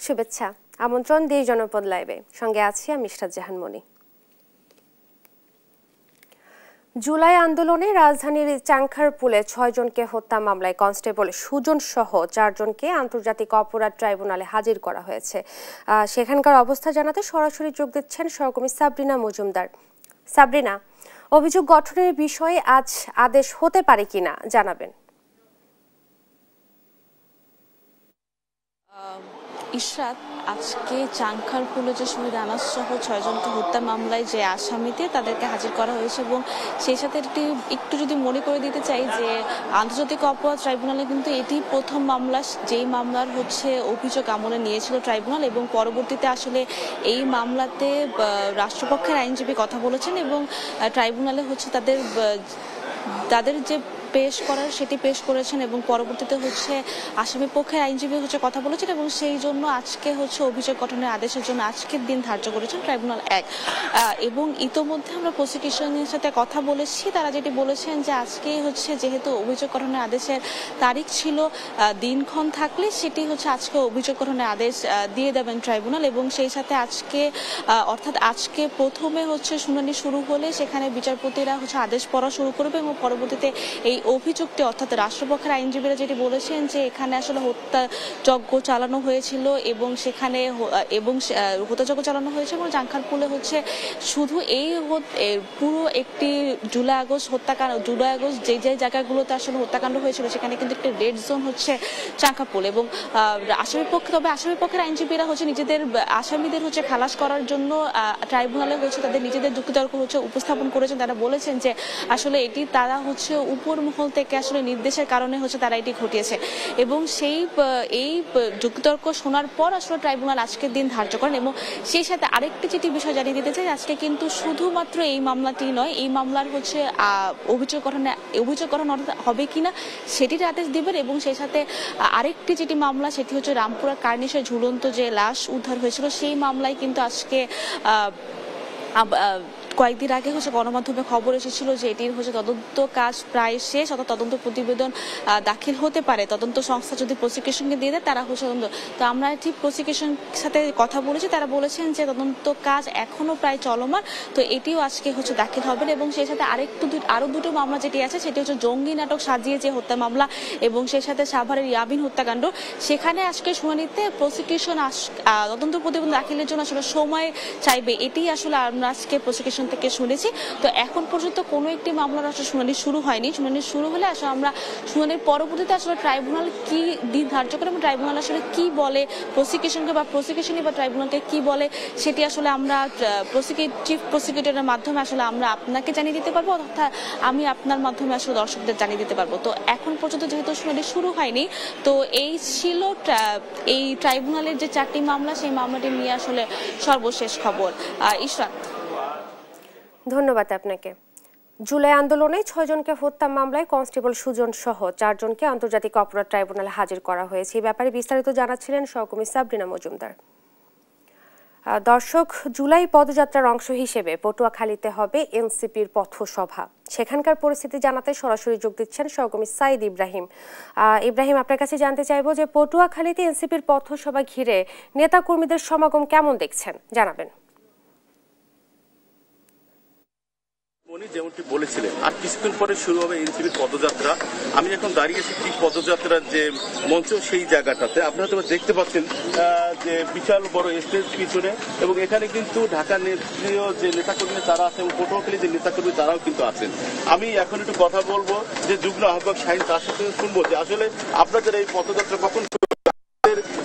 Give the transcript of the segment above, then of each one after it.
শুভেচ্ছা, আমন্ত্রণ দেশ জনপদ লাইভে। সঙ্গে আছি আমি ইশরাত জাহান মনি। জুলাই আন্দোলনে রাজধানীর চাংখারপুলে 6 জনকে হত্যা মামলায় কনস্টেবল সুজন সহ 4 জনকে আন্তর্জাতিক অপরাধ ট্রাইব্যুনালে হাজির করা হয়েছে। সেখানকার অবস্থা জানাতে সরাসরি যোগ দিচ্ছেন সহকর্মী সাবরিনা মজুমদার। সাবরিনা, অভিযোগ গঠনের বিষয়ে আজ আদেশ হতে পারে কিনা জানাবেন। ইশরাত, আজকে চাংখারপুলে যে শহীদ আনাস সহ 6 জনকে হত্যা মামলায় যে আসামিতে তাদেরকে হাজির করা হয়েছে এবং সেই সাথে একটু যদি মনে করে দিতে চাই যে আন্তর্জাতিক অপরাধ ট্রাইব্যুনালে কিন্তু এটি প্রথম মামলা, যেই মামলার অভিযোগ আমলে নিয়েছিল ট্রাইব্যুনাল এবং পরবর্তীতে আসলে এই মামলাতে রাষ্ট্রপক্ষের আইনজীবী কথা বলেছেন এবং ট্রাইব্যুনালে তাদের যে পেশ করার সেটি পেশ করেছেন এবং পরবর্তীতে আসামি পক্ষের আইনজীবী কথা বলেছেন এবং সেই জন্য আজকে অভিযোগ গঠনের আদেশের জন্য আজকের দিন ধার্য করেছেন ট্রাইব্যুনাল 1। এবং ইতোমধ্যে আমরা প্রসিকিউশনের সাথে কথা বলেছি, তারা যেটি বলেছেন যে আজকে যেহেতু অভিযোগ গঠনের আদেশের তারিখ ছিল, দিনক্ষণ থাকলে সেটি আজকে অভিযোগ গঠনের আদেশ দিয়ে দেবেন ট্রাইব্যুনাল এবং সেই সাথে আজকে প্রথমে শুনানি শুরু হলে সেখানে বিচারপতিরা আদেশ পড়া শুরু করবে এবং পরবর্তীতে এই অভিযোগটি অর্থাৎ রাষ্ট্রপক্ষের আইনজীবীরা যেটি বলেছেন যে এখানে আসলে হত্যাযজ্ঞ চালানো হয়েছিল এবং সেখানে হত্যাযজ্ঞ চালানো হয়েছে এবং চাংখারপুলে শুধু এই পুরো একটি জুলাই আগস্ট যে জায়গাগুলোতে আসলে হত্যাকাণ্ড হয়েছিল সেখানে কিন্তু একটি রেড জোন চাংখারপুল এবং আসামি পক্ষের আইনজীবীরা নিজেদের আসামিদের খালাস করার জন্য ট্রাইব্যুনালে তাদের নিজেদের যুক্তিতর্ক উপস্থাপন করেছেন। তারা বলেছেন যে আসলে এটি তারা উপর মহল থেকে আসলে নির্দেশের কারণে তারা এটি ঘটিয়েছে এবং এই যুক্তিতর্ক শোনার পর আসলে ট্রাইব্যুনাল আজকের দিন ধার্য করেন এবং সেই সাথে আরেকটি যেটি বিষয় জানিয়ে দিতে চাই, আজকে কিন্তু শুধুমাত্র এই মামলাটি নয়, এই মামলার অভিযোগ গঠন হবে কিনা সেটির আদেশ দিবেন এবং সেই সাথে আরেকটি যেটি মামলা সেটি রামপুরা কার্নিশে ঝুলন্ত যে লাশ উদ্ধার হয়েছিল সেই মামলায় কিন্তু আজকে কয়েকদিন আগে গণমাধ্যমে খবর এসেছিল যে এটির তদন্ত কাজ প্রায় শেষ, অর্থাৎ তদন্ত প্রতিবেদন দাখিল হতে পারে। তদন্ত সংস্থা যদি প্রসিকিউশনকে দিয়ে দেয় তারা তো আমরা ঠিক প্রসিকিউশন সাথে কথা বলেছি, তারা বলেছেন যে তদন্ত কাজ এখনো প্রায় চলমান, তো এটিও আজকে দাখিল হবে এবং সেই সাথে আরো দুটো মামলা যেটি আছে সেটি জঙ্গি নাটক সাজিয়ে যে হত্যা মামলা এবং সেই সাথে সাভারের ইয়াবিন হত্যাকাণ্ড, সেখানে আজকে শুনানিতে প্রসিকিউশন তদন্ত প্রতিবেদন দাখিলের জন্য আসলে সময় চাইবে, এটি আসলে আমরা আজকে প্রসিকিউশন থেকে শুনেছি। তো এখন পর্যন্ত কোনো একটি মামলার আসলে শুনানি শুরু হয়নি। শুনানি শুরু হলে আসলে আমরা শুনানির পরবর্তীতে আসলে ট্রাইব্যুনাল কি দিন ধার্য করে এবং ট্রাইব্যুনাল আসলে কি বলে প্রসিকিউশনকে বা ট্রাইব্যুনালকে কি বলে সেটি আসলে আমরা চিফ প্রসিকিউটরের মাধ্যমে আসলে আমরা আপনাকে জানিয়ে দিতে পারবো, অর্থাৎ আমি আপনার মাধ্যমে আসলে দর্শকদের জানিয়ে দিতে পারবো। তো এখন পর্যন্ত যেহেতু শুনানি শুরু হয়নি, তো এই ছিল এই ট্রাইব্যুনালের যে 4টি মামলা সেই মামলাটি নিয়ে আসলে সর্বশেষ খবর। ইশরাত, ধন্যবাদ আপনাকে। জুলাই আন্দোলনে 6 জনকে হত্যা মামলায় কনস্টেবল সুজন সহ 4 জনকে আন্তর্জাতিক অপরাধ ট্রাইব্যুনালে হাজির করা হয়েছে। এই ব্যাপারে বিস্তারিত জানাচ্ছিলেন সহকর্মী সাবরিনা মজুমদার। দর্শক, জুলাই পদযাত্রার অংশ হিসেবে পটুয়াখালীতে হবে এনসিপির পথসভা। সেখানকার পরিস্থিতি জানাতে সরাসরি যোগ দিচ্ছেন সহকর্মী সাইদ ইব্রাহিম। আপনার কাছে জানতে চাইবো যে পটুয়াখালীতে এনসিপির পথসভা ঘিরে নেতাকর্মীদের সমাগম কেমন দেখছেন, জানাবেন। যেমনটি বলেছিলেন, আর কিছুক্ষণ পরে শুরু হবে এনসিপির পদযাত্রা। আমি এখন দাঁড়িয়েছি ঠিক পদযাত্রার যে মঞ্চ সেই জায়গাটাতে। আপনারা তো দেখতে পাচ্ছেন যে বিশাল বড় স্টেজ পিছনে এবং এখানে কিন্তু ঢাকা নেত্রীয় যে নেতাকর্মী তারা আছেন এবং পটুয়াখালী যে নেতাকর্মী তারাও কিন্তু আছেন। আমি এখন একটু কথা বলবো যে যুগ্ম আহ্বায়ক শাহিন, তার সাথে শুনবো যে আসলে আপনাদের এই পদযাত্রা কখন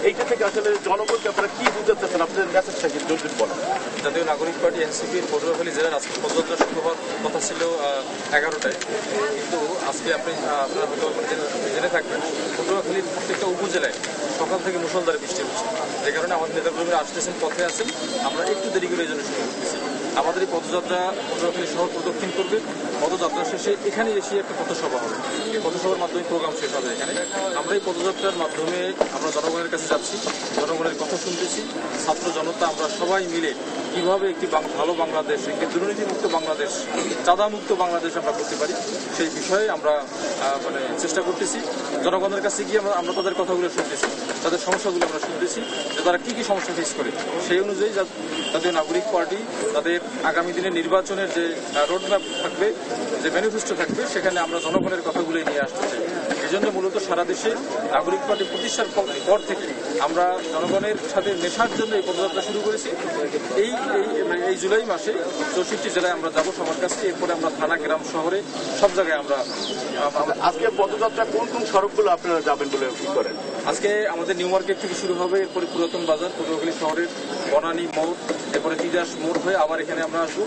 এইটা থেকে আসলে জনগণকে আপনারা কি বুঝতে চাচ্ছেন, আপনাদের মেসেজটা কি জরুরি বলেন। জাতীয় নাগরিক পার্টি এনসিপির পটুয়াখালী জেলার আজকে পদযাত্রা শুরু হওয়ার কথা ছিল 11টায়, কিন্তু আজকে আপনারা হয়তো জেনে থাকবেন পটুয়াখালীর প্রত্যেকটা উপজেলায় সকাল থেকে মুষলধারে বৃষ্টি হচ্ছে, যে কারণে আমাদের নেতাকর্মীরা আসতেছেন, পথে আছেন, আমরা একটু দেরি করে এই জন্য শুরু করতেছি। আমাদের এই পদযাত্রা পটুয়াখালী শহর প্রদক্ষিণ করবে। পদযাত্রা শেষে এখানে এসে একটা পথসভা হবে, এই পথসভার মাধ্যমে প্রোগ্রাম শেষ হবে এখানে। আমরা এই পদযাত্রার মাধ্যমে আমরা জনগণের কাছে যাচ্ছি, জনগণের কথা শুনতেছি, ছাত্র জনতা আমরা সবাই মিলে কিভাবে একটি ভালো বাংলাদেশ, একটি দুর্নীতিমুক্ত বাংলাদেশ, চাঁদামুক্ত বাংলাদেশ আমরা করতে পারি সেই বিষয়ে আমরা চেষ্টা করতেছি। জনগণের কাছে গিয়ে আমরা তাদের কথাগুলো কথাগুলো শুনতেছি, তাদের সমস্যাগুলো আমরা শুনতেছি যে তারা কি কি সমস্যা ফেস করে। সেই অনুযায়ী জাতীয় নাগরিক পার্টি তাদের আগামী দিনের নির্বাচনের যে রোডম্যাপ থাকবে, যে ম্যানিফেস্টো থাকবে, সেখানে আমরা জনগণের কথাগুলোই নিয়ে আসতে চাই। এই জন্য মূলত সারা দেশে নাগরিক পার্টি প্রতিষ্ঠার পর থেকে আমরা জনগণের সাথে মেশার জন্য এই পদযাত্রা শুরু করেছি। এই জুলাই মাসে 64 জেলায় আমরা যাবো সবার কাছে। এরপরে আমরা থানা, গ্রাম, শহরে সব জায়গায় আমরা আজকে পদযাত্রা কোন কোন সড়কগুলো আপনারা যাবেন বলে ঠিক করেন? আজকে আমাদের নিউ মার্কেট থেকে শুরু হবে, এরপরে পুরাতন বাজার, পটুয়াখালী শহরের বনানী মোড়, এরপরে তিতাস মোড় হয়ে আবার এখানে আমরা আসবো।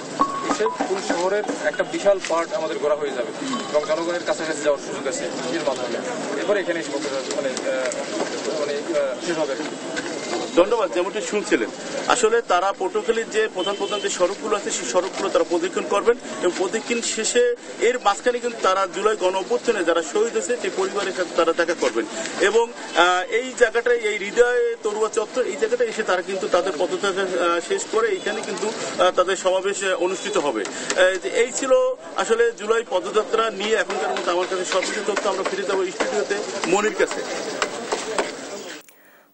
এসে ফুল শহরের একটা বিশাল পার্ট আমাদের ঘোরা হয়ে যাবে এবং জনগণের কাছাকাছি যাওয়ার সুযোগ আছে এর মাধ্যমে। এরপরে এখানে শেষ হবে। ধন্যবাদ। যেমনটি শুনছিলেন, আসলে তারা পটুয়াখালীর যে প্রধান যে সড়কগুলো আছে সেই সড়কগুলো তারা প্রদক্ষিণ করবেন এবং প্রদক্ষিণ শেষে এর মাঝখানে কিন্তু তারা জুলাই গণ অভ্যুত্থানে যারা শহীদ হয়েছে সেই পরিবারের সাথে তারা দেখা করবেন এবং এই জায়গাটায়, এই হৃদয় তরুয়া চত্বর, এই জায়গাটায় এসে তারা কিন্তু তাদের পদযাত্রা শেষ করে এইখানে কিন্তু তাদের সমাবেশ অনুষ্ঠিত হবে। এই ছিল আসলে জুলাই পদযাত্রা নিয়ে এখনকার মতো আমার কাছে সবকিছু তথ্য। আমরা ফিরে যাবো স্টুডিওতে মনির কাছে।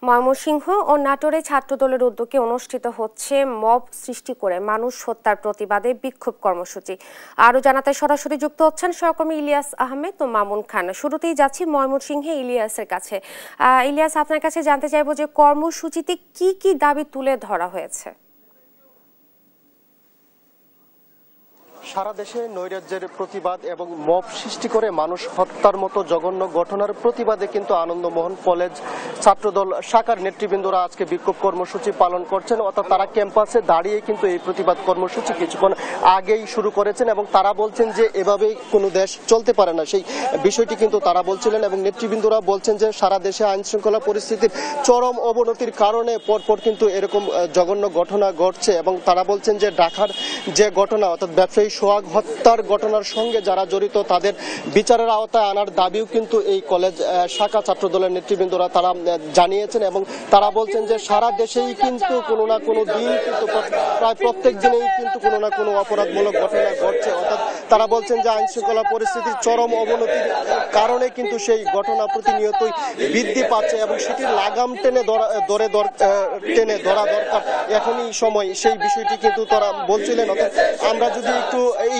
ময়মনসিংহ ও নাটোরে ছাত্রদলের উদ্যোগে অনুষ্ঠিত হচ্ছে মব সৃষ্টি করে মানুষ হত্যার প্রতিবাদে বিক্ষোভ কর্মসূচি। আরও জানাতে সরাসরি যুক্ত হচ্ছেন সহকর্মী ইলিয়াস আহমেদ ও মামুন খান। শুরুতেই যাচ্ছি ময়মনসিংহে ইলিয়াসের কাছে। ইলিয়াস, আপনার কাছে জানতে চাইবো যে কর্মসূচিতে কি কি দাবি তুলে ধরা হয়েছে? সারা দেশে নৈরাজ্যের প্রতিবাদ এবং মব সৃষ্টি করে মানুষ হত্যার মতো জঘন্য ঘটনার প্রতিবাদে কিন্তু আনন্দমোহন কলেজ ছাত্রদল শাখার নেতৃবৃন্দরা আজকে বিক্ষোভ কর্মসূচি পালন করছেন। অর্থাৎ তারা ক্যাম্পাসে দাঁড়িয়ে কিন্তু এই প্রতিবাদ কর্মসূচি কিছুক্ষণ আগেই শুরু করেছেন এবং তারা বলছেন যে এভাবেই কোনো দেশ চলতে পারে না, সেই বিষয়টি কিন্তু তারা বলছিলেন। এবং নেতৃবৃন্দরা বলছেন যে সারা দেশে আইন শৃঙ্খলা পরিস্থিতির চরম অবনতির কারণে পরপর কিন্তু এরকম জঘন্য ঘটনা ঘটছে এবং তারা বলছেন যে ঢাকার যে ঘটনা, অর্থাৎ ব্যবসায়ী সোহাগ হত্যার ঘটনার সঙ্গে যারা জড়িত তাদের বিচারের আওতায় আনার দাবিও কিন্তু এই কলেজ শাখা ছাত্রদলের নেতৃবৃন্দরা তারা জানিয়েছেন এবং তারা বলছেন যে সারা দেশেই কিন্তু কোনো না কোনো দিন কিন্তু প্রায় প্রত্যেক দিনেই কিন্তু কোনো না কোনো অপরাধমূলক ঘটনা ঘটছে। অর্থাৎ তারা বলছেন যে আইন শৃঙ্খলা পরিস্থিতির চরম অবনতির কারণে কিন্তু সেই ঘটনা প্রতিনিয়তই বৃদ্ধি পাচ্ছে এবং সেটির লাগাম টেনে ধরা দরকার এখনই সময়, সেই বিষয়টি কিন্তু তারা বলছিলেন। অর্থাৎ আমরা যদি একটু এই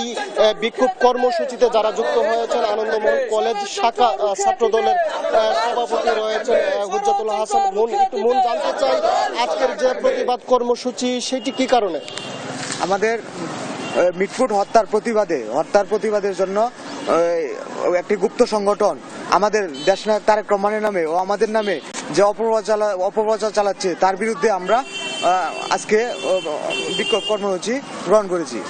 বিক্ষোভ কর্মসূচিতে যারা যুক্ত হয়েছেন, আনন্দমোহন কলেজ শাখা ছাত্রদলের সভাপতি রয়েছেন হুজ্জাতুল হাসান মন, জানতে চাই আজকের যে প্রতিবাদ কর্মসূচি সেটি কি কারণে? আমাদের মিটফুট হত্যার প্রতিবাদের জন্য একটি গুপ্ত সংগঠন আমাদের দেশনায়ক তারেক রহমানের নামে ও আমাদের নামে যে অপপ্রচার চালাচ্ছে তার বিরুদ্ধে আমরা আজকে বিক্ষোভ কর্মসূচি গ্রহণ করেছি।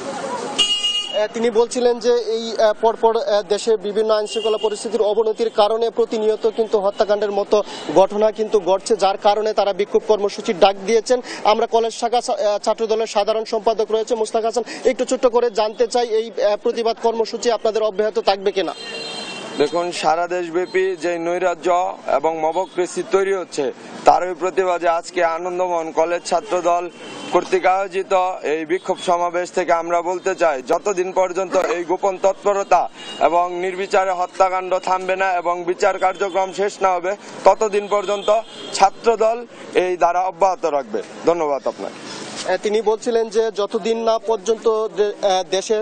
তিনি বলছিলেন যে এই পরপর দেশে বিভিন্ন আইন শৃঙ্খলা পরিস্থিতির অবনতির কারণে প্রতিনিয়ত কিন্তু হত্যাকাণ্ডের মতো ঘটনা কিন্তু ঘটছে, যার কারণে তারা বিক্ষোভ কর্মসূচির ডাক দিয়েছেন। আমরা কলেজ শাখা ছাত্রদলের সাধারণ সম্পাদক রয়েছে মুস্তাক হাসান, একটু ছোট্ট করে জানতে চাই এই প্রতিবাদ কর্মসূচি আপনাদের অব্যাহত থাকবে কিনা? দেখুন, সারা দেশব্যাপী যে নৈরাজ্য এবং মবক্রেসি তৈরি হচ্ছে তারই প্রতিবাদে আজকে আনন্দমোহন কলেজ ছাত্রদল কর্তৃক আয়োজিত এই বিক্ষোভ সমাবেশ থেকে আমরা বলতে চাই, যতদিন পর্যন্ত এই গোপন তৎপরতা এবং নির্বিচারে হত্যাকাণ্ড থামবে না এবং বিচার কার্যক্রম শেষ না হবে ততদিন পর্যন্ত ছাত্রদল এই ধারা অব্যাহত রাখবে। ধন্যবাদ আপনাকে। তিনি বলছিলেন যে যতদিন না পর্যন্ত দেশে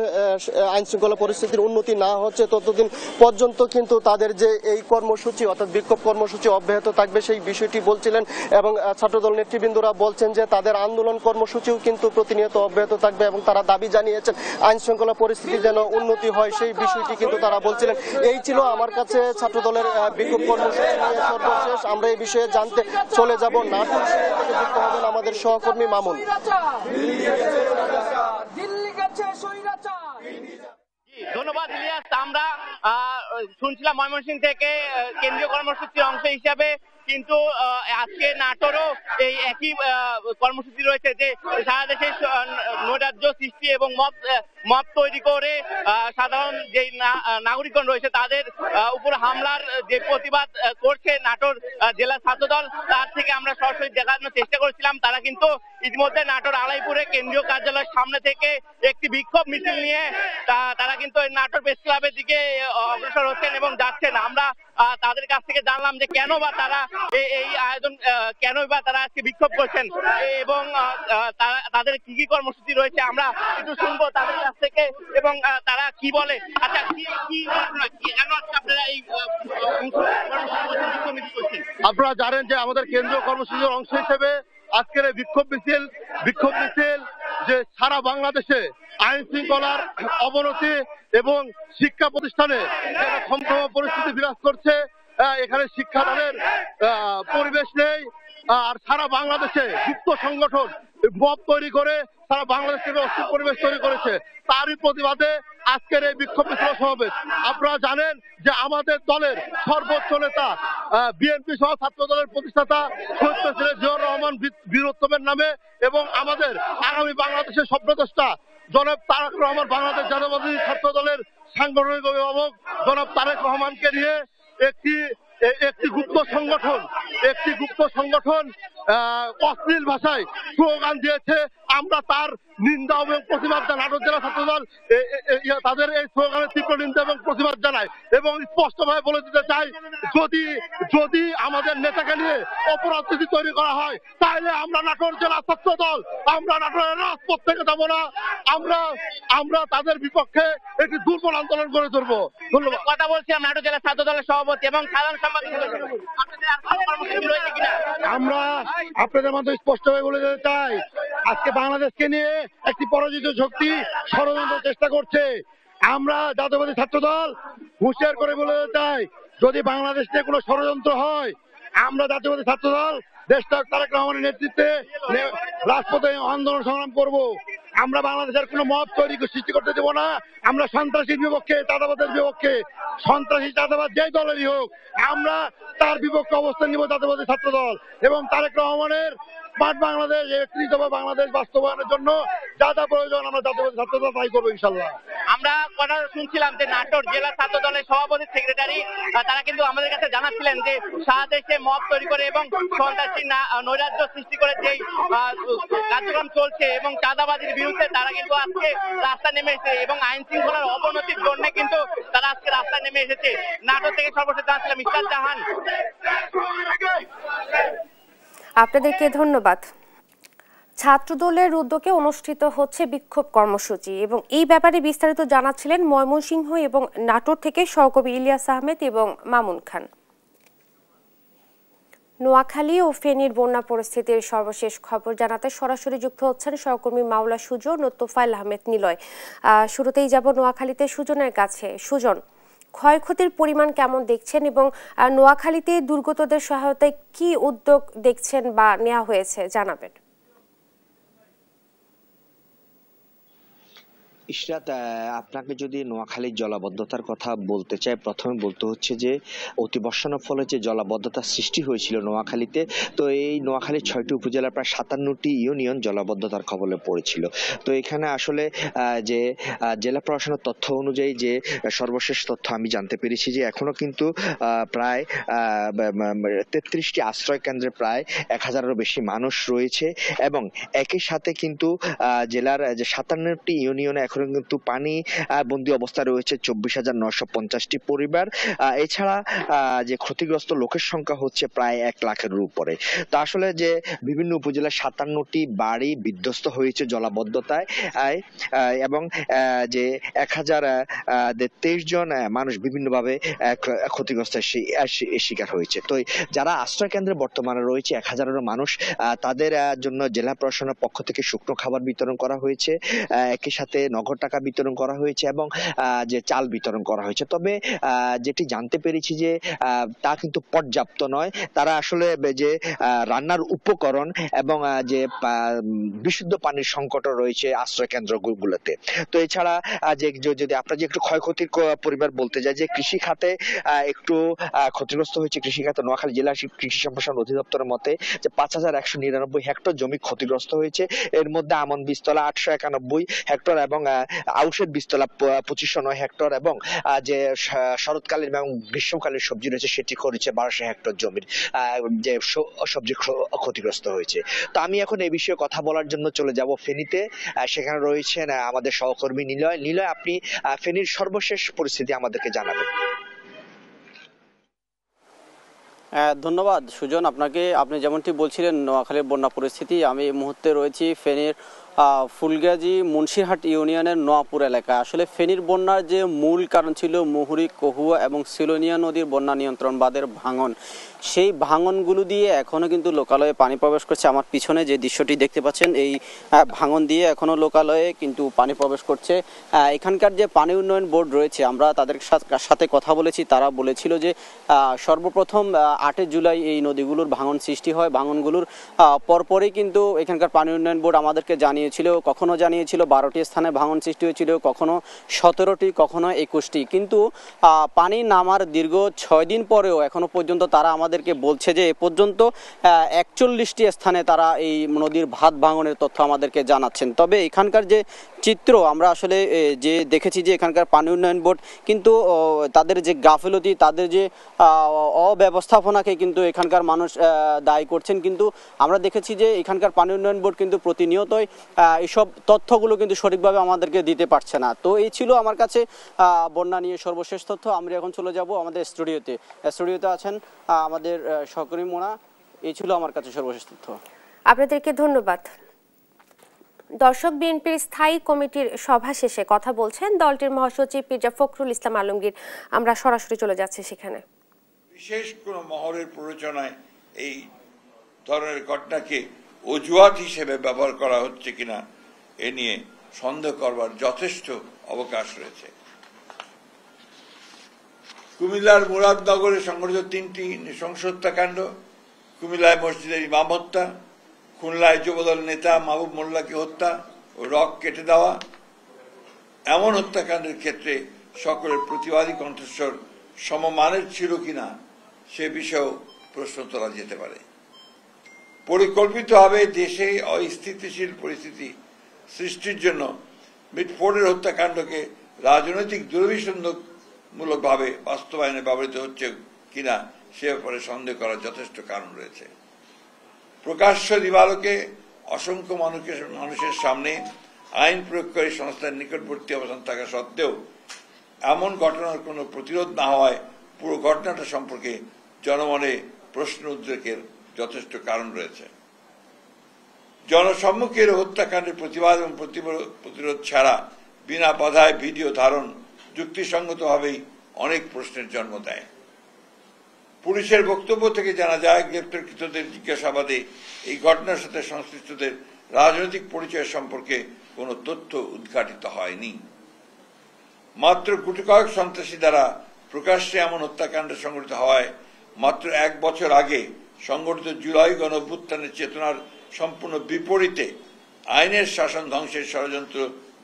আইন শৃঙ্খলা পরিস্থিতির উন্নতি না হচ্ছে ততদিন পর্যন্ত কিন্তু তাদের যে এই কর্মসূচি অর্থাৎ বিক্ষোভ কর্মসূচি অব্যাহত থাকবে সেই বিষয়টি বলছিলেন। এবং ছাত্রদল নেতৃবৃন্দরা বলছেন যে তাদের আন্দোলন কর্মসূচিও কিন্তু প্রতিনিয়ত অব্যাহত থাকবে এবং তারা দাবি জানিয়েছেন আইন শৃঙ্খলা পরিস্থিতি যেন উন্নতি হয় সেই বিষয়টি কিন্তু তারা বলছিলেন। এই ছিল আমার কাছে ছাত্রদলের বিক্ষোভ কর্মসূচি নিয়ে সর্বশেষ। আমরা এই বিষয়ে জানতে চলে যাব নাটোর থেকে যুক্ত হবেন আমাদের সহকর্মী মামুন। ধন্যবাদ ইলিয়াস। আমরা শুনছিলাম ময়মনসিংহ থেকে কেন্দ্রীয় কর্মসূচির অংশ হিসাবে, কিন্তু আজকে নাটোরও এই একই কর্মসূচি রয়েছে যে সারা দেশে নৈরাজ্য সৃষ্টি এবং মব তৈরি করে সাধারণ যে নাগরিকগণ রয়েছে তাদের উপর হামলার যে প্রতিবাদ করছে নাটোর জেলা ছাত্রদল, তার থেকে আমরা সরাসরি দেখানোর চেষ্টা করেছিলাম। তারা কিন্তু ইতিমধ্যে নাটোর আলাইপুরে কেন্দ্রীয় কার্যালয়ের সামনে থেকে একটি বিক্ষোভ মিছিল নিয়ে তারা কিন্তু নাটোর প্রেস ক্লাবের দিকে অগ্রসর হচ্ছেন এবং যাচ্ছেন। আমরা তাদের কাছ থেকে জানলাম যে কেন বা তারা এই আয়োজন কেন বা তারা আজকে বিক্ষোভ করছেন এবং তাদের কি কি কর্মসূচি রয়েছে আমরা একটু শুনবো তাদের কাছ থেকে এবং তারা কি বলে। আচ্ছা, কেন আপনারা এই আপনারা জানেন যে আমাদের কেন্দ্রীয় কর্মসূচির অংশ হিসেবে আজকের এই বিক্ষোভ মিছিল যে সারা বাংলাদেশে আইন শৃঙ্খলার অবনতি এবং শিক্ষা প্রতিষ্ঠানে থমথমা পরিস্থিতি বিরাজ করছে, এখানে শিক্ষাদানের পরিবেশ নেই, আর সারা বাংলাদেশে গুপ্ত সংগঠন মব তৈরি করে সারা বাংলাদেশের অস্থির পরিবেশ তৈরি করেছে। তারই প্রতিবাদে আজকের এই বিক্ষোভ মিছিল সমাবেশ। আপনারা জানেন যে আমাদের দলের সর্বোচ্চ নেতা বিএনপি সহ ছাত্র দলের প্রতিষ্ঠাতা শহীদ প্রেসিডেন্ট জিয়াউর রহমান বীরোত্তমের নামে এবং আমাদের আগামী বাংলাদেশের স্বপ্নদ্রষ্টা জনাব তারেক রহমান বাংলাদেশ জাতীয়তাবাদী ছাত্র দলের সাংগঠনিক অভিভাবক জনাব তারেক রহমানকে নিয়ে একটি গুপ্ত সংগঠন অশ্লীল ভাষায় স্লোগান দিয়েছে। আমরা তার নিন্দা এবং প্রতিবাদ জানাই। নাটোর জেলা ছাত্রদল তাদের এই স্লোগানের তীব্র নিন্দা এবং প্রতিবাদ জানায় এবং স্পষ্টভাবে বলে দিতে চাই, যদি আমাদের নেতাকে নিয়ে অপরাধ তৈরি করা হয় তাহলে আমরা নাটোর জেলা ছাত্রদল আমরা নাটোরের রাজপথ থেকে যাবো না। আমরা তাদের বিপক্ষে একটি দুর্বল আন্দোলন গড়ে তুলবো। ধন্যবাদ। কথা বলছিলাম নাটোর জেলা ছাত্র দলের সভাপতি এবং সাধারণ সম্পাদক। আমরা আপনাদের মধ্যে স্পষ্টভাবে বলে দিতে চাই, আজকে বাংলাদেশকে নিয়ে একটি পরাজিত শক্তি ষড়যন্ত্র চেষ্টা করছে। আমরা জাতীয়বাদী ছাত্রদল হুঁশিয়ার করে বলে দিতে চাই, যদি বাংলাদেশ নিয়ে কোনো ষড়যন্ত্র হয় আমরা জাতীয়বাদী ছাত্রদল দেশনায়ক তারেক রহমানের নেতৃত্বে রাজপথে আন্দোলন সংগ্রাম করব। আমরা বাংলাদেশের কোনো মত সৃষ্টি করতে দেব না। আমরা সন্ত্রাসীর বিপক্ষে, চাঁদাবাদের বিপক্ষে, সন্ত্রাসী চাঁদাবাদ যেই দলেরই হোক আমরা তার বিপক্ষে অবস্থান নিব জাতীয়বাদী ছাত্রদল এবং তারেক রহমানের স্মার্ট বাংলাদেশ, একত্রিত বাংলাদেশ বাস্তবায়নের জন্য যা যা প্রয়োজন আমরা জাতীয়বাদী ছাত্রদল তাই করবো ইনশাল্লাহ। আমরা কথা শুনছিলাম যে নাটোর জেলা ছাত্র দলের সভাপতি সেক্রেটারি তারা কিন্তু আমাদের কাছে জানাচ্ছিলেন যে সারা দেশে মব তৈরি করে এবং সন্ত্রাসী নৈরাজ্য সৃষ্টি করে যেই কার্যক্রম চলছে এবং চাঁদাবাজির বিরুদ্ধে তারা কিন্তু আজকে রাস্তা নেমে এসেছে এবং আইন শৃঙ্খলার অবনতির জন্য কিন্তু তারা আজকে রাস্তায় নেমে এসেছে। নাটোর থেকে সর্বশেষ জানাচ্ছিলাম ইসরাত জাহান। আপনাদেরকে ধন্যবাদ। ছাত্রদলের উদ্যোগে অনুষ্ঠিত হচ্ছে বিক্ষোভ কর্মসূচি এবং এই ব্যাপারে বিস্তারিত জানাচ্ছিলেন ময়মনসিংহ এবং নাটোর থেকে সহকর্মী ইলিয়াস আহমেদ এবং মামুন খান। নোয়াখালী ও ফেনীর বন্যা পরিস্থিতির সর্বশেষ খবর জানাতে সরাসরি যুক্ত হচ্ছেন সহকর্মী মাওলা সুজন ও তোফায়েল আহমেদ নিলয়। শুরুতেই যাব নোয়াখালীতে সুজনের কাছে। সুজন, ক্ষয়ক্ষতির পরিমাণ কেমন দেখছেন এবং নোয়াখালীতে দুর্গতদের সহায়তায় কি উদ্যোগ দেখছেন বা নেওয়া হয়েছে জানাবেন। ইশরাত, আপনাকে যদি নোয়াখালীর জলাবদ্ধতার কথা বলতে চাই, প্রথমে বলতে হচ্ছে যে অতিবর্ষণের ফলে যে জলাবদ্ধতার সৃষ্টি হয়েছিল নোয়াখালীতে, তো এই নোয়াখালীর 6টি উপজেলার প্রায় 57টি ইউনিয়ন জলাবদ্ধতার কবলে পড়েছিল। তো এখানে আসলে যে জেলা প্রশাসনের তথ্য অনুযায়ী যে সর্বশেষ তথ্য আমি জানতে পেরেছি যে এখনো কিন্তু প্রায় 33টি আশ্রয় কেন্দ্রে প্রায় 1000-এরও বেশি মানুষ রয়েছে এবং একই সাথে কিন্তু জেলার যে 57টি ইউনিয়নে এখন কিন্তু পানি বন্দী অবস্থা রয়েছে 24,950টি পরিবার। এছাড়া যে ক্ষতিগ্রস্ত লোকের সংখ্যা হচ্ছে প্রায় 1 লাখের উপরে। তো আসলে যে বিভিন্ন উপজেলার 57টি বাড়ি বিধ্বস্ত হয়েছে জলাবদ্ধতায় এবং যে 1023 জন মানুষ বিভিন্নভাবে ক্ষতিগ্রস্তের শিকার হয়েছে। তো যারা আশ্রয় কেন্দ্রে বর্তমানে রয়েছে 1000-এরও মানুষ, তাদের জন্য জেলা প্রশাসনের পক্ষ থেকে শুকনো খাবার বিতরণ করা হয়েছে, একই সাথে নগদ টাকা বিতরণ করা হয়েছে এবং যে চাল বিতরণ করা হয়েছে। তবে যেটি জানতে পেরেছি যে তা কিন্তু পর্যাপ্ত নয়। তারা আসলে যে রান্নার উপকরণ এবং যে বিশুদ্ধ পানির সংকট রয়েছে আশ্রয় কেন্দ্রগুলোতে। তো এছাড়া যে যদি আপনার যে একটু ক্ষয়ক্ষতির পরিমাণ বলতে যায় যে কৃষি খাতে একটু ক্ষতিগ্রস্ত হয়েছে। কৃষি খাতে নোয়াখালী জেলা কৃষি সম্প্রসারণ অধিদপ্তরের মতে যে 5199 হেক্টর জমি ক্ষতিগ্রস্ত হয়েছে। এর মধ্যে আমন বীজতলা 891 হেক্টর এবং আউশের বীজতলা 2509 হেক্টর এবং যে শরৎকালীন এবং গ্রীষ্মকালীন সবজি রয়েছে সেটি করেছে 1200 হেক্টর জমির যে সবজি ক্ষতিগ্রস্ত হয়েছে। তো আমি এখন এই বিষয়ে কথা বলার জন্য চলে যাব ফেনীতে। সেখানে রয়েছেন আমাদের সহকর্মী নিলয়। আপনি ফেনীর সর্বশেষ পরিস্থিতি আমাদেরকে জানাবেন। ধন্যবাদ সুজন আপনাকে। আপনি যেমনটি বলছিলেন নোয়াখালীর বন্যা পরিস্থিতি, আমি এই মুহূর্তে রয়েছি ফেনীর ফুলগাজী মুন্সিরহাট ইউনিয়নের নোয়াপুর এলাকায়। আসলে ফেনীর বন্যার যে মূল কারণ ছিল মুহুরী, কহুয়া এবং সিলোনিয়া নদীর বন্যা নিয়ন্ত্রণ বাঁধের ভাঙন, সেই ভাঙনগুলো দিয়ে এখনও কিন্তু লোকালয়ে পানি প্রবেশ করছে। আমার পিছনে যে দৃশ্যটি দেখতে পাচ্ছেন, এই ভাঙন দিয়ে এখনও লোকালয়ে কিন্তু পানি প্রবেশ করছে। এখানকার যে পানি উন্নয়ন বোর্ড রয়েছে, আমরা তাদের সাথে কথা বলেছি, তারা বলেছিল যে সর্বপ্রথম 8 জুলাই এই নদীগুলোর ভাঙন সৃষ্টি হয়। ভাঙনগুলোর পরপরই কিন্তু এখানকার পানি উন্নয়ন বোর্ড আমাদেরকে জানিয়েছিল, কখনো জানিয়েছিল 12টি স্থানে ভাঙন সৃষ্টি হয়েছিল, কখনো 17টি, কখনো 21টি। কিন্তু পানি নামার দীর্ঘ 6 দিন পরেও এখনো পর্যন্ত তারা আমাদেরকে বলছে যে এ পর্যন্ত 41টি স্থানে তারা এই নদীর ভাত ভাঙনের তথ্য আমাদেরকে জানাচ্ছেন। তবে এখানকার যে চিত্র আমরা আসলে যে দেখেছি যে এখানকার পানি উন্নয়ন বোর্ড কিন্তু তাদের যে গাফিলতি, তাদের যে অব্যবস্থাপনাকে কিন্তু এখানকার মানুষ দায়ী করছেন। কিন্তু আমরা দেখেছি যে এখানকার পানি উন্নয়ন বোর্ড কিন্তু প্রতিনিয়তই এইসব তথ্যগুলো কিন্তু সঠিকভাবে আমাদেরকে দিতে পারছে না। তো এই ছিল আমার কাছে বন্যা নিয়ে সর্বশেষ তথ্য। আমরা এখন চলে যাব আমাদের স্টুডিওতে আছেন আমাদের সহকর্মী মোনা। এই ছিল আমার কাছে সর্বশেষ তথ্য। আপনাদেরকে ধন্যবাদ। দর্শক, বিএনপির স্থায়ী কমিটির সভা শেষে কথা বলছেন দলটির মহাসচিব মির্জা ফখরুল ইসলাম আলমগীর। আমরা সরাসরি চলে যাচ্ছি সেখানে। বিশেষ কোনো মহলের প্ররোচনায় এই ধরনের ঘটনাকে অজুহাত হিসেবে ব্যবহার করা হচ্ছে কিনা এ নিয়ে সন্দেহ করবার যথেষ্ট অবকাশ রয়েছে। কুমিল্লার মুরাদনগরে সংঘটিত 3টি নৃশংস হত্যাকাণ্ড, কুমিল্লায় মসজিদের ইমাম হত্যা, খুলনায় যুবদল নেতা মাহবুব মোল্লাকে হত্যা ও রক কেটে দেওয়া, এমন হত্যাকাণ্ডের ক্ষেত্রে সকলের প্রতিবাদী কণ্ঠস্বর সমমানের ছিল কিনা সে বিষয়েও প্রশ্ন তোলা যেতে পারে। পরিকল্পিতভাবে দেশে অস্থিতিশীল পরিস্থিতি সৃষ্টির জন্য মিটফোর্ডের হত্যাকাণ্ডকে রাজনৈতিক দুর্বিসন্ধমূলকভাবে বাস্তবায়নে ব্যবহৃত হচ্ছে কিনা সে ব্যাপারে সন্দেহ করার যথেষ্ট কারণ রয়েছে। প্রকাশ্য দিবালোকে অসংখ্য মানুষের সামনে আইন প্রয়োগকারী সংস্থার নিকটবর্তী অবস্থান থাকা সত্ত্বেও এমন ঘটনার কোনো প্রতিরোধ না হওয়ায় পুরো ঘটনাটা সম্পর্কে জনমনে প্রশ্ন উদ্রেকের যথেষ্ট কারণ রয়েছে। জনসম্মুখের হত্যাকাণ্ডের প্রতিবাদ এবং প্রতিরোধ ছাড়া বিনা বাধায় ভিডিও ধারণ যুক্তিসঙ্গতভাবেই অনেক প্রশ্নের জন্ম দেয়। পুলিশের বক্তব্য থেকে জানা যায়, গ্রেপ্তারকৃতদের জিজ্ঞাসাবাদে এই ঘটনার সাথে সংশ্লিষ্টদের রাজনৈতিক পরিচয় সম্পর্কে কোনো তথ্য উদ্ঘাটিত হয়নি। মাত্র গুটি কয়েক সন্ত্রাসী দ্বারা প্রকাশ্যে এমন হত্যাকাণ্ড সংঘটিত হওয়ায় মাত্র 1 বছর আগে সংঘটিত জুলাই গণঅভ্যুত্থানের চেতনার সম্পূর্ণ বিপরীতে আইনের শাসন ধ্বংসের ষড়যন্ত্র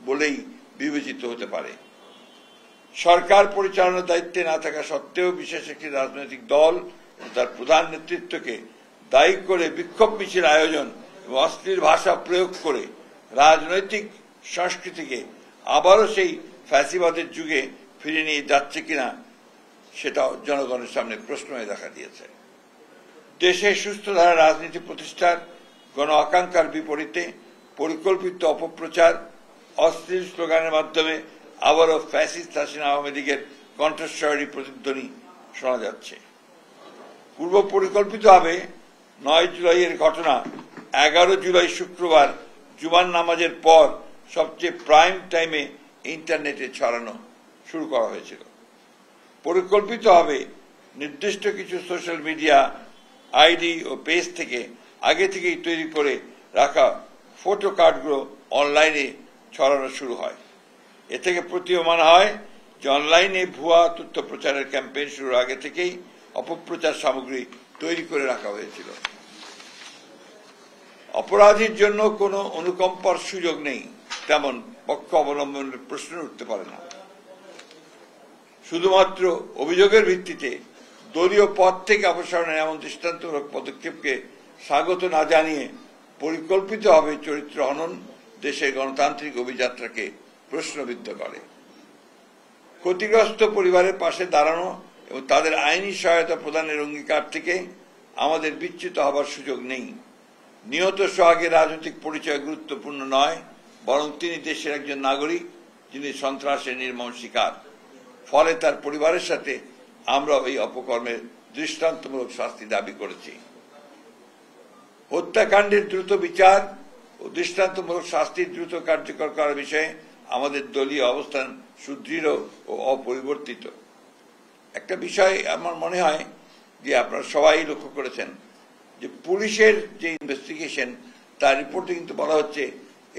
বলেই বিবেচিত হতে পারে। সরকার পরিচালনার দায়িত্বে না থাকা সত্ত্বেও বিশেষ একটি রাজনৈতিক দল ও তার প্রধান নেতৃত্বকে দায়ী করে বিক্ষোভ মিছিল আয়োজন এবং অশ্লীল ভাষা প্রয়োগ করে রাজনৈতিক সংস্কৃতিকে আবারও সেই ফ্যাসিবাদের যুগে ফিরে নিয়ে যাচ্ছে কিনা সেটাও জনগণের সামনে প্রশ্ন হয়ে দেখা দিয়েছে। দেশে সুস্থ ধারা রাজনীতি প্রতিষ্ঠার গণ আকাঙ্ক্ষার বিপরীতে পরিকল্পিত অপপ্রচার, অশ্লীল স্লোগানের মাধ্যমে আবারও ফ্যাসিস্ট হাসিনা আওয়ামী লীগের কণ্ঠস্বরী প্রতিধ্বনি শোনা যাচ্ছে। পূর্ব পরিকল্পিতভাবে 9 জুলাইয়ের ঘটনা 11 জুলাই শুক্রবার জুমার নামাজের পর সবচেয়ে প্রাইম টাইমে ইন্টারনেটে ছড়ানো শুরু করা হয়েছিল। পরিকল্পিতভাবে নির্দিষ্ট কিছু সোশ্যাল মিডিয়া আইডি ও পেজ থেকে আগে থেকেই তৈরি করে রাখা ফটো কার্ডগুলো অনলাইনে ছড়ানো শুরু হয়। এ থেকে প্রতীয়মান হয় যে অনলাইনে ভুয়া তথ্য প্রচারের ক্যাম্পেইন শুরুর আগে থেকেই অপপ্রচার সামগ্রী তৈরি করে রাখা হয়েছিল। অপরাধীর জন্য কোনো অনুকম্পার সুযোগ নেই, তেমন পক্ষ অবলম্বনের প্রশ্ন উঠতে পারে না। শুধুমাত্র অভিযোগের ভিত্তিতে দলীয় পদ থেকে অপসারণের এমন দৃষ্টান্তমূলক পদক্ষেপকে স্বাগত না জানিয়ে পরিকল্পিতভাবে চরিত্র হনন দেশের গণতান্ত্রিক অভিযাত্রাকে প্রশ্নবিদ্ধ করে। ক্ষতিগ্রস্ত পরিবারের পাশে দাঁড়ানো এবং তাদের আইনি সহায়তা প্রদানের অঙ্গীকার থেকে আমাদের বিচ্যুত হবার সুযোগ নেই। নিহত সোহাগের রাজনৈতিক পরিচয় গুরুত্বপূর্ণ নয়, বরং তিনি দেশের একজন নাগরিক যিনি সন্ত্রাসের নির্মম শিকার। ফলে তার পরিবারের সাথে আমরা এই অপকর্মের দৃষ্টান্তমূলক শাস্তি দাবি করেছি। হত্যাকাণ্ডের দ্রুত বিচার ও দৃষ্টান্তমূলক শাস্তি দ্রুত কার্যকর করার বিষয়ে আমাদের দলীয় অবস্থান সুদৃঢ় ও অপরিবর্তিত। একটা বিষয় আমার মনে হয় যে আপনারা সবাই লক্ষ্য করেছেন যে পুলিশের যে ইনভেস্টিগেশন তার রিপোর্টে কিন্তু বলা হচ্ছে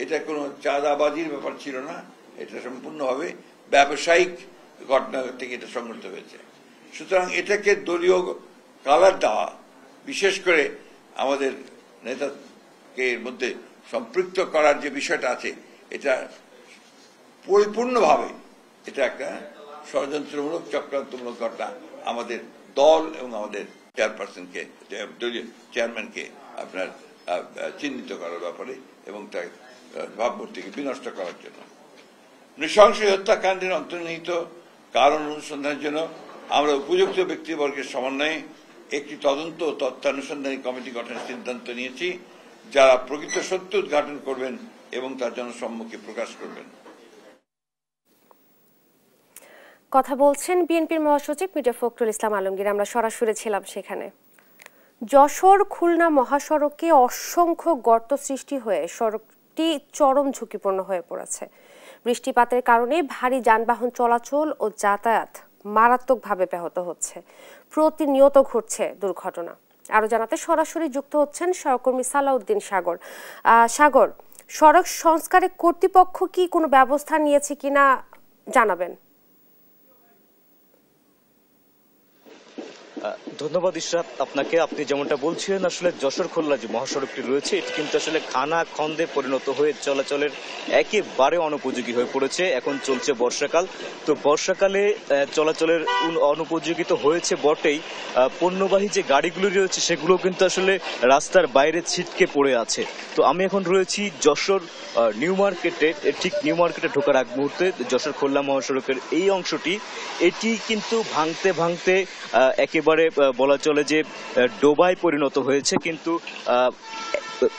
এটা কোনো চাঁদাবাজির ব্যাপার ছিল না, এটা সম্পূর্ণভাবে ব্যবসায়িক ঘটনা থেকে এটা সংঘটিত হয়েছে। সুতরাং এটাকে দলীয় কালার দেওয়া, বিশেষ করে আমাদের নেতাকে এর মধ্যে সম্পৃক্ত করার যে বিষয়টা আছে, এটা পরিপূর্ণভাবে এটা একটা ষড়যন্ত্রমূলক চক্রান্তমূলক ঘটনা আমাদের দল এবং আমাদের চেয়ারপারসনকে, দলীয় চেয়ারম্যানকে আপনার চিহ্নিত করার ব্যাপারে এবং তার ভাবমূর্তিকে বিনষ্ট করার জন্য। নৃশংস হত্যাকাণ্ডের অন্তর্নিহিত কারণ অনুসন্ধানের জন্য আমরা উপযুক্ত ব্যক্তিবর্গের সমন্বয়ে একটি তদন্ত ও তথ্যানুসন্ধানী কমিটি গঠনের সিদ্ধান্ত নিয়েছি, যারা প্রকৃত সত্য উদ্ঘাটন করবেন এবং তার জনসম্মুখে প্রকাশ করবেন। কথা বলছেন বিএনপির মহাসচিব মির্জা ফখরুল ইসলাম আলমগীর। আমরা সরাসরি ছিলাম সেখানে। যশোর খুলনা মহাসড়কে অসংখ্য গর্ত সৃষ্টি হয়ে সড়কটি চরম ঝুঁকিপূর্ণ হয়ে পড়েছে। বৃষ্টিপাতের কারণে ভারী যানবাহন চলাচল ও যাতায়াত মারাত্মকভাবে ব্যাহত হচ্ছে। প্রতিনিয়ত ঘটছে দুর্ঘটনা। আরো জানাতে সরাসরি যুক্ত হচ্ছেন সহকর্মী সালাউদ্দিন সাগর। সাগর, সড়ক সংস্কারে কর্তৃপক্ষ কি কোনো ব্যবস্থা নিয়েছে কিনা জানাবেন। ধন্যবাদ ইশরাত আপনাকে। আপনি যেমনটা বলছিলেন, আসলে যশোর খুলনা যে মহাসড়কটি রয়েছে এটি কিন্তু আসলে খানা খন্দে পরিণত হয়ে চলাচলের একেবারে অনুপযোগী হয়ে পড়েছে। এখন চলছে বর্ষাকাল, তো বর্ষাকালে চলাচলের অনুপযোগী তো হয়েছে বটেই, পণ্যবাহী যে গাড়িগুলি রয়েছে সেগুলো কিন্তু আসলে রাস্তার বাইরে ছিটকে পড়ে আছে। তো আমি এখন রয়েছি যশোর নিউ মার্কেটে, ঠিক নিউ মার্কেটে ঢোকার আগ মুহূর্তে যশোর খুলনা মহাসড়কের এই অংশটি এটি কিন্তু ভাঙতে ভাঙতে একেবারে বলা চলে যে ডোবায় পরিণত হয়েছে। কিন্তু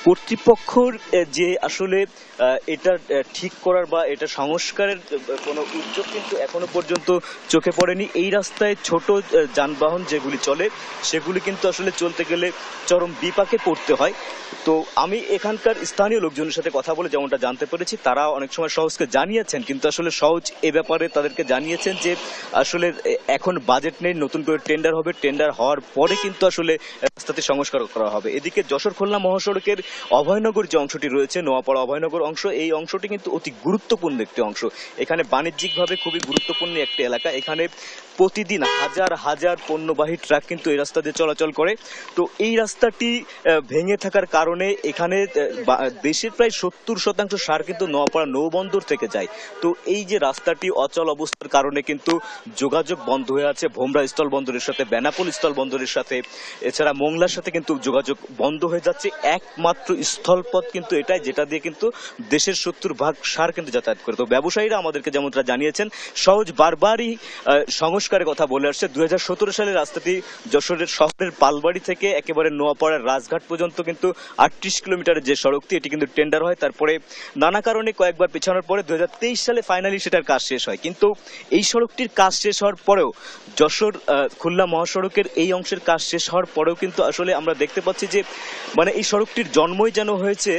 কর্তৃপক্ষর যে আসলে এটা ঠিক করার বা এটা সংস্কারের কোনো উদ্যোগ কিন্তু এখনো পর্যন্ত চোখে পড়েনি। এই রাস্তায় ছোট যানবাহন যেগুলি চলে সেগুলি কিন্তু আসলে চলতে গেলে চরম বিপাকে পড়তে হয়। তো আমি এখানকার স্থানীয় লোকজনের সাথে কথা বলে যেমনটা জানতে পেরেছি, তারা অনেক সময় সহজকে জানিয়েছেন, কিন্তু আসলে সহজ এ ব্যাপারে তাদেরকে জানিয়েছেন যে আসলে এখন বাজেট নেই, নতুন করে টেন্ডার হবে, টেন্ডার হওয়ার পরে কিন্তু আসলে রাস্তাটি সংস্কার করা হবে। এদিকে যশোর খুলনা মহাসড়কের অভয়নগর যে অংশটি রয়েছে, নোয়াপাড়া অভয়নগর অংশ, এই অংশটি কিন্তু অতি গুরুত্বপূর্ণ একটি অংশ। এখানে বাণিজ্যিকভাবে খুবই গুরুত্বপূর্ণ একটি এলাকা। এখানে প্রতিদিন হাজার হাজার পণ্যবাহী ট্রাক কিন্তু এই রাস্তা দিয়ে চলাচল করে। তো এই রাস্তাটি ভেঙে থাকার কারণে এখানে দেশের প্রায় 70% সার কিন্তু নোয়াপাড়া নৌবন্দর থেকে যায়। তো এই যে রাস্তাটি অচল অবস্থার কারণে কিন্তু যোগাযোগ বন্ধ হয়ে আছে ভোমরা স্থল বন্দরের সাথে, বেনাপোল স্থল বন্দরের সাথে, এছাড়া মোংলার সাথে কিন্তু যোগাযোগ বন্ধ হয়ে যাচ্ছে। একমাত্র স্থলপথ কিন্তু এটাই, যেটা দিয়ে কিন্তু দেশের 70% সার কিন্তু যাতায়াত করে। তো ব্যবসায়ীরা আমাদেরকে যেমনটা জানিয়েছেন, সহজ বারবারই সংস্কারের কথা বলে আসছে। 2017 সালে রাস্তাটি যশোরের শহরের পালবাড়ি থেকে একেবারে নোয়াপাড়ার রাজঘাট পর্যন্ত কিন্তু 38 কিলোমিটারের যে সড়কটি, এটি কিন্তু টেন্ডার হয়। তারপরে নানা কারণে কয়েকবার পেছানোর পরে 2023 সালে ফাইনালি সেটার কাজ শেষ হয়। কিন্তু এই সড়কটির কাজ শেষ হওয়ার পরেও, যশোর খুলনা মহাসড়কের এই অংশের কাজ শেষ হওয়ার পরেও কিন্তু আসলে আমরা দেখতে পাচ্ছি যে মানে এই সড়কটির জন্মই যেন হয়েছে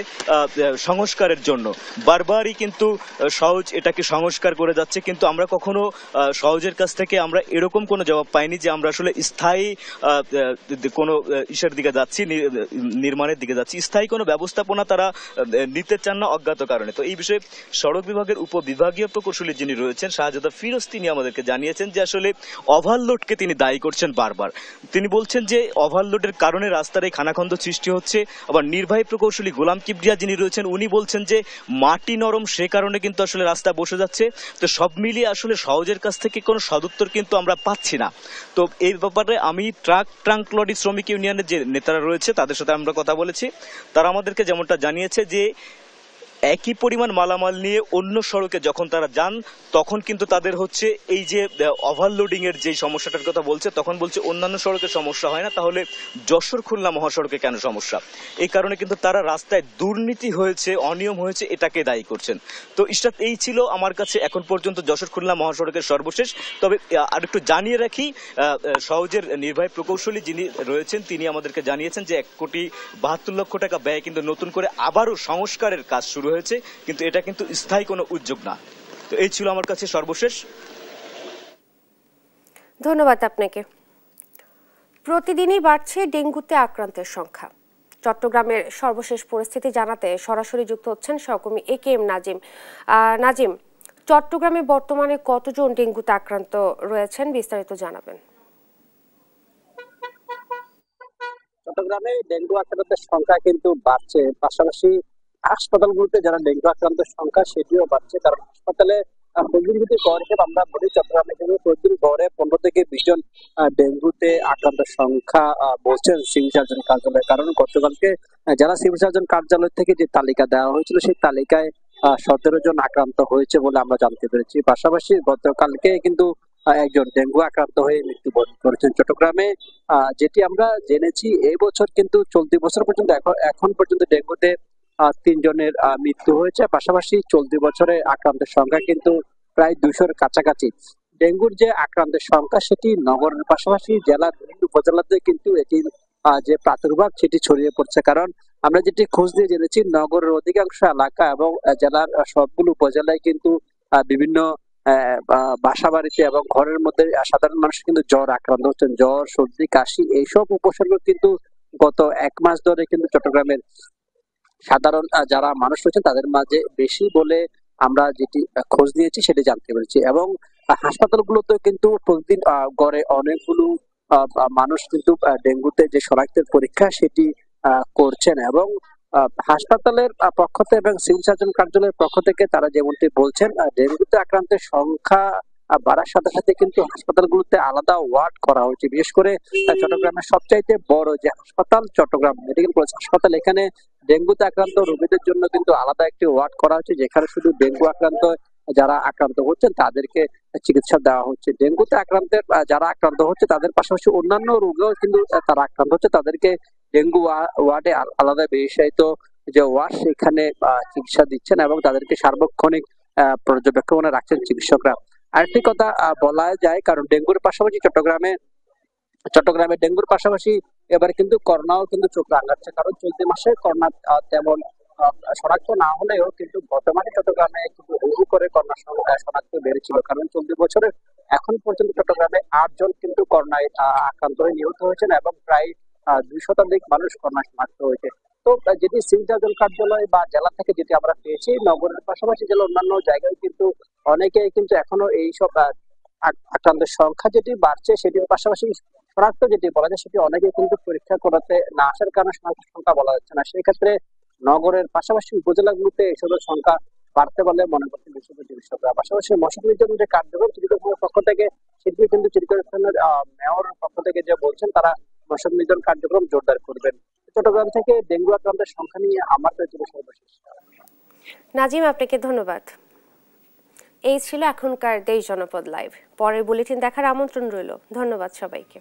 সংস্কারের জন্য। বারবারই কিন্তু সহজ এটাকে সংস্কার করে যাচ্ছে, কিন্তু আমরা কখনো সহজের কাছ থেকে আমরা এরকম কোনো জবাব পাইনি যে আমরা আসলে স্থায়ী কোনো ইসের দিকে যাচ্ছি, নির্মাণের দিকে যাচ্ছি। স্থায়ী কোনো ব্যবস্থাপনা তারা নিতে চান না অজ্ঞাত কারণে। তো এই বিষয়ে সড়ক বিভাগের উপবিভাগীয় প্রকৌশলী যিনি রয়েছেন শাহজাদা ফিরোজ, তিনি আমাদেরকে জানিয়েছেন যে আসলে ওভারলোডকে তিনি দায়ী করছেন বারবার। তিনি বলছেন যে ওভারলোডের কারণে রাস্তার এই খানাখন্দ সৃষ্টি হচ্ছে। আবার নির্বাহী প্রকৌশলী গোলাম কিবরিয়া যিনি রয়েছেন, উনি বলছেন যে মাটি নরম, সে কারণে কিন্তু আসলে রাস্তা বসে যাচ্ছে। তো সব মিলিয়ে আসলে সহজের কাছ থেকে কোনো সদুত্তর কিন্তু আমরা পাচ্ছি না। তো এই ব্যাপারে আমি ট্রাঙ্ক লরি শ্রমিক ইউনিয়নের যে নেতারা রয়েছে তাদের সাথে আমরা কথা বলেছি। তারা আমাদেরকে যেমনটা জানিয়েছে যে একই পরিমাণ মালামাল নিয়ে অন্য সড়কে যখন তারা যান তখন কিন্তু তাদের হচ্ছে এই যে ওভারলোডিং এর যে সমস্যাটার কথা বলছে, তখন বলছে অন্যান্য সড়কে সমস্যা হয় না, তাহলে যশোর খুলনা মহাসড়কে কেন সমস্যা? এই কারণে কিন্তু তারা রাস্তায় দুর্নীতি হয়েছে, অনিয়ম হয়েছে এটাকে দায়ী করছেন। তো ইশরাত, এই ছিল আমার কাছে এখন পর্যন্ত যশোর খুলনা মহাসড়কের সর্বশেষ। তবে আর একটু জানিয়ে রাখি, সওজের নির্বাহী প্রকৌশলী যিনি রয়েছেন তিনি আমাদেরকে জানিয়েছেন যে 1,72 লক্ষ টাকা ব্যয় কিন্তু নতুন করে আবারও সংস্কারের কাজ শুরু হয়েছে, কিন্তু এটা কিন্তু স্থায়ী কোনো উদ্যোগ না। তো এই ছিল আমার কাছে সর্বশেষ। ধন্যবাদ আপনাকে। প্রতিদিনই বাড়ছে ডেঙ্গুতে আক্রান্তের সংখ্যা। চট্টগ্রামের সর্বশেষ পরিস্থিতি জানাতে সরাসরি যুক্ত হচ্ছেন সহকর্মী AKM নাজিম। নাজিম, চট্টগ্রামে বর্তমানে কতজন ডেঙ্গুতে আক্রান্ত রয়েছেন, বিস্তারিত জানাবেন। চট্টগ্রামে ডেঙ্গু আক্রান্তের সংখ্যা কিন্তু বাড়ছে, পাশাপাশি হাসপাতালগুলোতে যারা ডেঙ্গু আক্রান্তের সংখ্যা সেটিও বাড়ছে, কারণ হাসপাতালে প্রতিদিন গড় হিসেবে আমরা বলি চট্টগ্রামে কিন্তু প্রতিদিন গড়ে 15 থেকে 20 জন ডেঙ্গুতে আক্রান্তের সংখ্যা বলছেন সিভিল সার্জন কার্যালয়। কারণ গতকালকে যারা সিভিল সার্জন কার্যালয় থেকে যে তালিকা দেওয়া হয়েছিল সেই তালিকায় 17 জন আক্রান্ত হয়েছে বলে আমরা জানতে পেরেছি। পাশাপাশি গতকালকে কিন্তু একজন ডেঙ্গু আক্রান্ত হয়ে মৃত্যুবরণ করেছেন চট্টগ্রামে। যেটি আমরা জেনেছি এই বছর কিন্তু চলতি বছর পর্যন্ত এখন পর্যন্ত ডেঙ্গুতে 3 জনের মৃত্যু হয়েছে। পাশাপাশি চলতি বছরে আক্রান্তের সংখ্যা কিন্তু প্রায় 200-র কাছাকাছি। ডেঙ্গুর যে আক্রান্তের সংখ্যা সেটি নগরের পাশাপাশি জেলার বিভিন্ন উপজেলাতে কিন্তু এটির যে প্রাদুর্ভাব সেটি ছড়িয়ে পড়ছে। কারণ আমরা যেটি খোঁজ দিয়ে জেনেছি নগরের অধিকাংশ এলাকা এবং জেলার সবগুলো উপজেলায় কিন্তু বিভিন্ন বাসা বাড়িতে এবং ঘরের মধ্যে সাধারণ মানুষ কিন্তু জ্বর আক্রান্ত হচ্ছেন। জ্বর, সর্দি, কাশি এইসব উপসর্গ কিন্তু গত 1 মাস ধরে কিন্তু চট্টগ্রামের সাধারণ যারা মানুষ রয়েছেন তাদের মাঝে বেশি বলে আমরা যেটি খোঁজ নিয়েছি সেটি জানতে পেরেছি। এবং হাসপাতালগুলোতে কিন্তু প্রতিদিন গড়ে অনেকগুলো মানুষ কিন্তু ডেঙ্গুতে যে শনাক্তের পরীক্ষা সেটি করছেন। এবং হাসপাতালের পক্ষ থেকে এবং সিভিল সার্জন কার্যালয়ের পক্ষ থেকে তারা যেমনটি বলছেন ডেঙ্গুতে আক্রান্তের সংখ্যা বাড়ার সাথে সাথে কিন্তু হাসপাতালগুলোতে আলাদা ওয়ার্ড করা হয়েছে। বিশেষ করে চট্টগ্রামের সবচাইতে বড় যে হাসপাতাল চট্টগ্রাম মেডিকেল কলেজ হাসপাতাল, এখানে ডেঙ্গুতে আক্রান্ত রোগীদের জন্য কিন্তু আলাদা একটি ওয়ার্ড করা হয়েছে, যেখানে শুধু ডেঙ্গু আক্রান্ত যারা আক্রান্ত হচ্ছেন তাদেরকে চিকিৎসা দেওয়া হচ্ছে। ডেঙ্গুতে আক্রান্তের যারা আক্রান্ত হচ্ছে তাদের পাশাপাশি অন্যান্য রোগেও কিন্তু তারা আক্রান্ত হচ্ছে, তাদেরকে ডেঙ্গু ওয়ার্ডে আলাদা বিশেষায়িত যে ওয়ার্ড সেখানে চিকিৎসা দিচ্ছেন এবং তাদেরকে সার্বক্ষণিক পর্যবেক্ষণে রাখছেন চিকিৎসকরা। আরেকটি কথা বলা যায়, কারণ ডেঙ্গুর পাশাপাশি চট্টগ্রামে ডেঙ্গুর পাশাপাশি এবার কিন্তু করোনাও কিন্তু চোখ রাঙাচ্ছে। কারণ চলতি মাসে করোনা তেমন শনাক্ত না হলেও কিন্তু বর্তমানে চট্টগ্রামে কিন্তু হু করে করোনা শনাক্ত বেড়েছিল। কারণ চলতি বছরের এখন পর্যন্ত চট্টগ্রামে 8 জন কিন্তু করোনায় আক্রান্ত হয়ে নিহত হয়েছেন এবং প্রায় 200 মানুষ করোনা শনাক্ত হয়েছে। তো যেটি সিভিল সার্জন কার্যালয় বা জেলা থেকে যেটি আমরা পেয়েছি, নগরের পাশাপাশি জেলা অন্যান্য জায়গায় কিন্তু অনেকেই কিন্তু এখনো এইসব আক্রান্তের সংখ্যা যেটি বাড়ছে সেটির পাশাপাশি শনাক্ত যেটি বলা যায় সেটি অনেকে কিন্তু পরীক্ষা করাতে না আসার কারণে শনাক্তের সংখ্যা বলা যাচ্ছে না। সেই ক্ষেত্রে নগরের পাশাপাশি উপজেলাগুলোতে এসবের সংখ্যা বাড়তে বলে মনে করছেন বিশেষজ্ঞ চিকিৎসকরা। পাশাপাশি মশা নিধন যে কার্যক্রম চিকিৎসকের পক্ষ থেকে সেটি কিন্তু চিকিৎসকের মেয়র পক্ষ থেকে যে বলছেন তারা মশা নিধন কার্যক্রম জোরদার করবেন। চট্টগ্রাম থেকে ডেঙ্গু আক্রান্তের সংখ্যা নিয়ে আমার সর্বশেষ। নাজিম, আপনাকে ধন্যবাদ। এই ছিল এখনকার দেশ জনপদ লাইভ। পরের বুলেটিন দেখার আমন্ত্রণ রইল। ধন্যবাদ সবাইকে।